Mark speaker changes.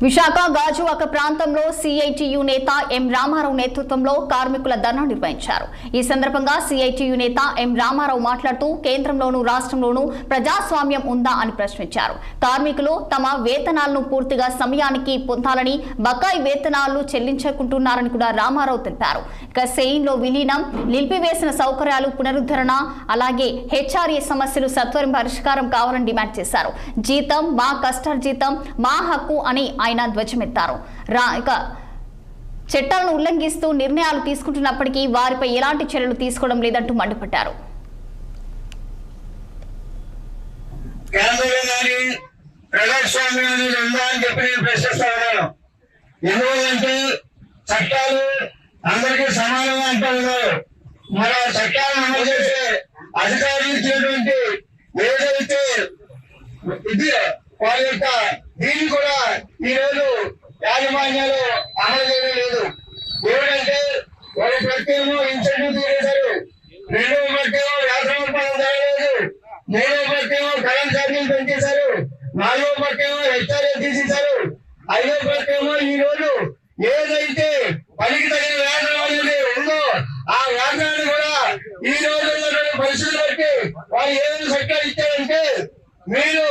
Speaker 1: విశాఖ గాజువాక ప్రాంతంలో సిఐటియు నేత ఎం రామారావు నేతృత్వంలో కార్మికుల ధర్నా నిర్వహించారు. ఈ సందర్భంగా సిఐటియు నేత ఎం రామారావు మాట్లాడుతూ కేంద్రంలోనూ రాష్ట్రంలోనూ ప్రజాస్వామ్యం ఉందా అని ప్రశ్నించారు. కార్మికులు తమ వేతనాలను పూర్తిగా సమయానికి పొందాలని, బకాయి వేతనాలు చెల్లించుకుంటున్నారని కూడా రామారావు తెలిపారు. ఇక సెయిన్లో విలీనం, నిలిపివేసిన సౌకర్యాలు పునరుద్ధరణ, అలాగే హెచ్ఆర్ఏ సమస్యలు సత్వరం పరిష్కారం కావాలని డిమాండ్ చేశారు. జీతం మా కష్టార్జితం, మా హక్కు అని ఆయన ధ్వజమెత్తారు. ఇక చట్టాలను ఉల్లంఘిస్తూ నిర్ణయాలు తీసుకుంటున్నప్పటికీ వారిపై ఎలాంటి చర్యలు తీసుకోవడం లేదంటూ మండిపడ్డారు.
Speaker 2: ఎందుకంటే చట్టాలు అందరికీ సమానంగా అంటున్నారు. మన చట్టాలను అమలు చేసే అధికారులు ఇచ్చినటువంటి ఏదైతే ఇది వాళ్ళ యొక్క దీన్ని కూడా ఈ రోజు యాజమాన్యాలు అమలు చేయడం లేదు. ఎందుకంటే ఒక ప్రత్యేకమో ఇన్సెంటివ్ తీసేశారు, రెండవ ప్రత్యేకమో వ్యాసం జరగలేదు, మూడవ ప్రత్యేకమో కరెంట్ ఛార్జీలు పెంచేశారు, నాలుగవ ప్రత్యేకమో హెచ్ఆర్ఏ తీసేశారు, ఐదవ ప్రత్యేకమో ఈ రోజు ఏదైతే పనికి తగిన వేతనం అనేది ఉందో ఆ వేతనాన్ని కూడా ఈ రోజు పరిస్థితులు బట్టి వాళ్ళు ఏదైనా చట్టాలు ఇచ్చారంటే మీరు